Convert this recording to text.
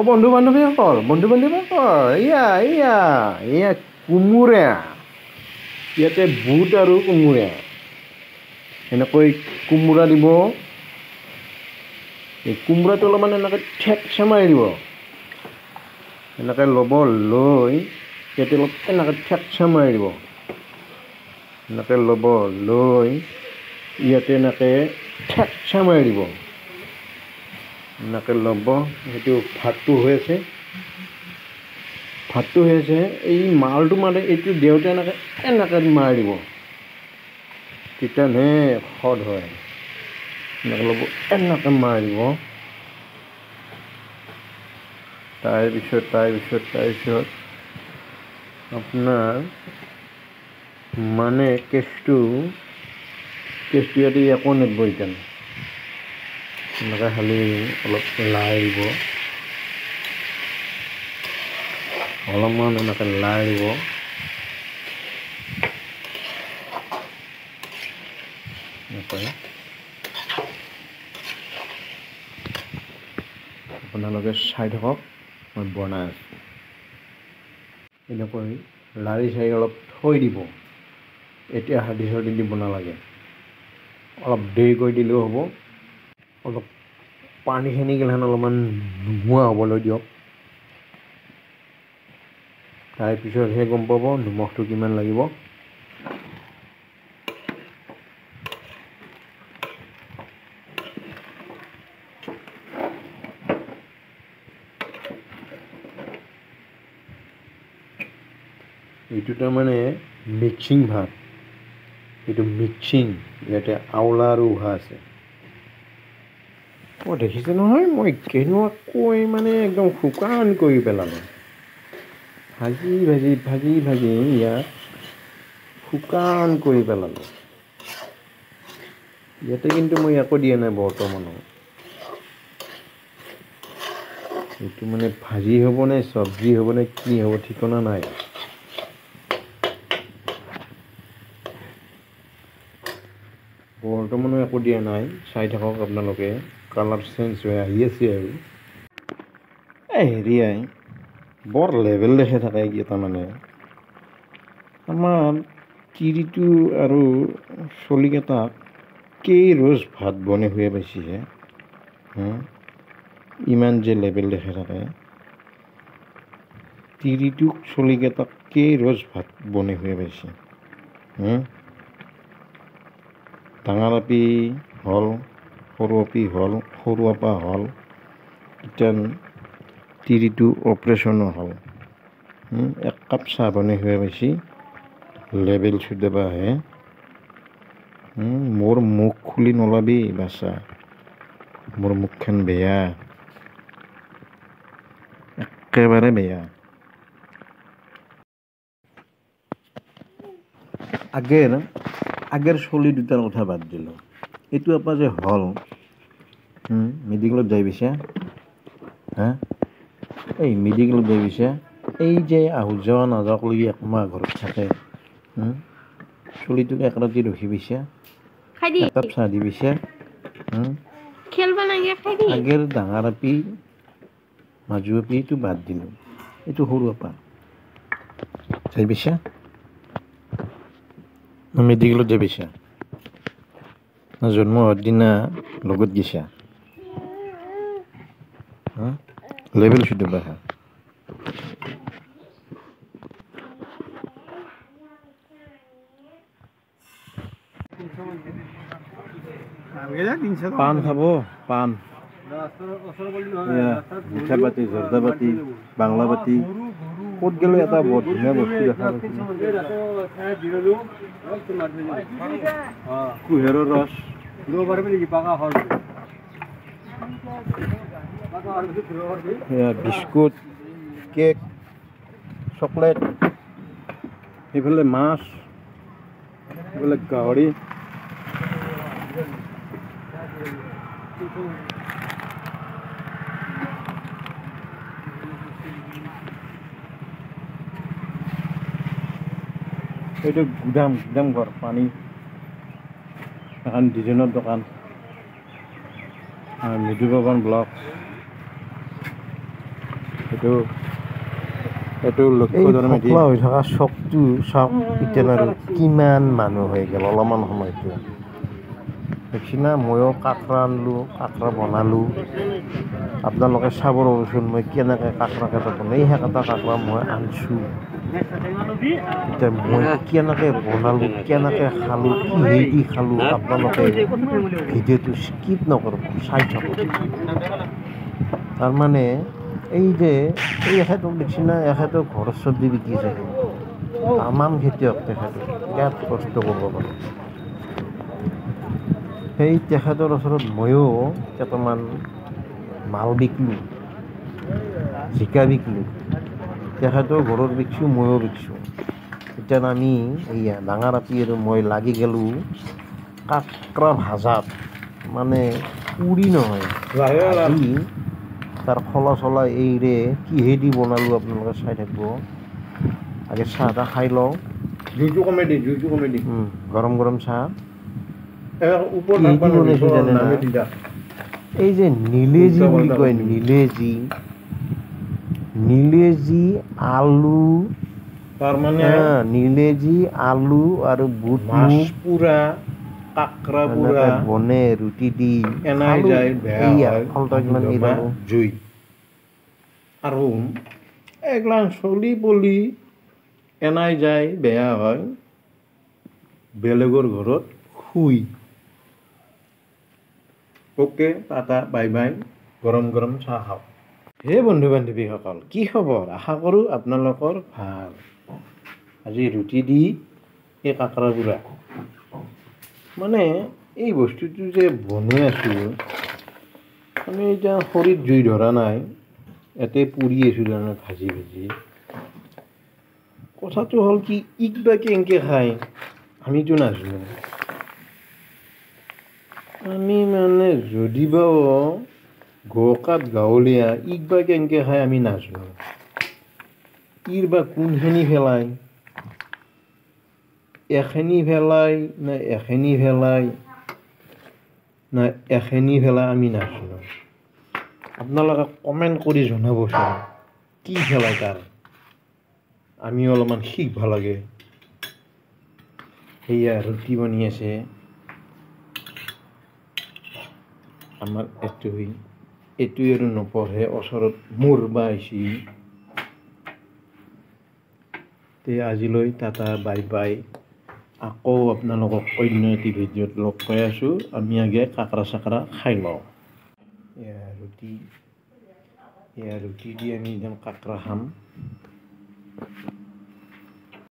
বন্ধু বান্ধৱীসকল এয়া কোমোৰা ইয়াতে বুট আৰু কোমোৰা এনেকৈ কোমোৰা দিব এই কোমোৰাটো অলপমান এনেকৈ ঠেকচা মাৰি দিব এনেকৈ ল'ব লৈ ইয়াতে অলপ এনেকৈ ঠেকচা মাৰি দিব এনেকৈ ল'ব লৈ ইয়াতে এনেকৈ ঠেকচা মাৰি দিব এনেকৈ ল'ব সেইটো ভাতটো হৈ আছে এই মালটো মানে এইটো দেওঁতে এনেকৈ মাৰি দিব তেতিয়াহে সদ হয় এনেকৈ ল'ব এনেকৈ মাৰি দিব তাৰপিছত আপোনাৰ মানে কেছটো ইয়াতে একো নেদব এতিয়া এনেকৈ খালি অলপ লাই দিব অলপমান এনেকৈ লাই দিব এনেকৈ আপোনালোকে চাই থাকক মই বনাই আছোঁ এনেকৈ লাৰি চাৰি অলপ থৈ দিব এতিয়া হালধি চালধি দিব নালাগে অলপ দেৰি কৰি দিলেও হ'ব অলপ পানী গিলাখান অলপমান নোহোৱা হ'বলৈ দিয়ক তাৰপিছতহে গম পাব নিমখটো কিমান লাগিব এইটো তাৰমানে মিক্সিং ভাত এইটো মিক্সিং ইয়াতে আওলা আৰু উহা আছে দেখিছে নহয় মই কেনেকুৱাকৈ মানে একদম শুকান কৰি পেলালোঁ ভাজি ইয়াত শুকান কৰি পেলালোঁ ইয়াতে কিন্তু মই একো দিয়া নাই বৰ্তমানত এইটো মানে ভাজি হ'বনে চব্জি হ'বনে কি হ'ব ঠিকনা নাই বৰ্তমানো একো দিয়া নাই চাই থাকক আপোনালোকে কালাৰ চেঞ্জ হৈ আহি আছে আৰু হেৰিয়াই বৰ লেভেল দেখে থাকে এইকেইটা মানে আমাৰ তিৰিটো আৰু চলিকেইটাক কেইৰোজ ভাত বনাই হৈ পাইছে ইমান যে লেভেল দেখে থাকে তিৰিটোক চলিকেইটাক কেইৰোজ ভাত বনাই হৈ পাইছে ডাঙৰ আপি হ'ল সৰু আপি হ'ল সৰু আপা হ'ল এতিয়া তিৰিটো অপাৰেশ্যনো হ'ল এক কাপ চাহ বনাই হৈ পাইছে লেবেল চুদাবা আহে মোৰ মুখ খুলি নলাবি বাচ্চা মোৰ মুখখন বেয়া একেবাৰে বেয়া আগেৰ চলি দুটাৰ কথা বাদ দিলোঁ এইটো আপা যে হ'ল মেডিকেলত যাই পিছে এই মেডিকেলত যাই পিছে এই যে আহোঁ যোৱা নাযাওক লাগি একমাহ ঘৰত থাকে চলিটোক এক ৰাতি ৰখি পিছে একাপ চাহ দি পিছে আগেৰ ডাঙৰ আপি মাজু আপি এইটো বাদ দিলোঁ এইটো সৰু আপা যাই পিছে মেডিকেলত যাই পিছে জন্ম হোৱাৰ দিনা লগত গৈছা লেবেল চুদাবা পাণ খাব পাণ মিঠা পাতি জৰ্দা পাতি বাংলা পাতি ক'ত গ'লে এটা বৰ ধুনীয়া বস্তু দেখা পাইছিলোঁ কুঁহিয়াৰৰ ৰস বিস্কুট কেক চকলেট সেইফালে মাছ সেইফালে গাহৰি এইটো গুদাম ঘৰ পানী এখন ডিজাইনৰ দোকান মৃদু ভৱন ব্লক এইটো লক্ষ্য ধৰ্মেদি হৈ থকা চকটো চাওক এতিয়া আৰু কিমান মানুহ হৈ গ'ল অলপমান সময়তে দেখছি না ময়ো কাঁকৰা আনলোঁ কাঁকৰা বনালোঁ আপোনালোকে চাব ৰ'বচোন মই কেনেকৈ কাঁকৰাকেইটা বনাই সেই এটা কাঁকৰা মই আনছোঁ এতিয়া মই কেনেকৈ বনালোঁ কেনেকৈ খালোঁ কিহেদি খালোঁ আপোনালোকে ভিডিঅ'টো স্কিপ নকৰিব চাই থাকক তাৰমানে এই যে এই এখেতক দেখছি না এখেতক ঘৰৰ চব্জি বিকি আছে তামাম খেতিয়ক তেখেত বিৰাট কষ্ট কৰিব পাৰে সেই তেখেতৰ ওচৰত ময়ো কেইটামান মাল বিকিলোঁ জিকা বিকিলোঁ তেখেতেও ঘৰৰ বিকছোঁ ময়ো বিকছোঁ এতিয়া আমি এয়া ডাঙৰ আপি আৰু মই লাগি গ'লোঁ কাঁকৰা ভাজাত মানে পুৰি নহয় ভাজি তাৰ খলা চলা এইৰে কিহেদি বনালোঁ আপোনালোকে চাই থাকিব আগে চাহ এটা খাই লওঁ জুইটো কমাই দি গৰম গৰম চাহ ওপৰত বনাইছোঁ জানে না এই যে নীলেজী বুলি কয় নীলেজী আলু তাৰমানে নীলেজী আলু আৰু বুট মাছ পুৰা কাঁকৰা পুৰা বনে ৰুটি দি এনাই যায় বেয়া হয় জুই আৰু এগলা চলি পলি এনাই যায় বেয়া হয় বেলেগৰ ঘৰত শুই ওকে টাটা বাই বাই গৰম গৰম চাহ খাওক হে বন্ধু বান্ধৱীসকল কি খবৰ আশা কৰোঁ আপোনালোকৰ ভাল আজি ৰুটি দি এই কাঁকৰা পুৰা মানে এই বস্তুটো যে বনাই আছোঁ আমি এতিয়া খৰিত জুই ধৰা নাই ইয়াতে পুৰি আছোঁ তাৰমানে ভাজি কথাটো হ'ল কি ইক বা কেনেকৈ খায় আমিতো নাজানো আমি মানে যদিবা গকাত গাঁৱলীয়া ইক বা কেনেকৈ খায় আমি নাজানো ইৰ বা কোনখিনি পেলায় এখেনি পেলাই না এখেনি পেলাই না এখেনি পেলাই আমি নাজানো আপোনালোকে কমেণ্ট কৰি জনাবচোন কি পেলাই তাৰ আমি অলপমান শিকিব লাগে সেয়া ৰুটি বনি আছে আমাৰ এইটোৱে আৰু নপঢ়ে ওচৰত মোৰ বা আহিছে তে আজিলৈ টাটা বাই বাই আকৌ আপোনালোকক অন্য এটি ভিডিঅ'ত লগ পাই আছোঁ আমি আগে কাঁকৰা চাকৰা খাই লওঁ এয়া ৰুটি দি আমি একদম কাঁকৰা খাম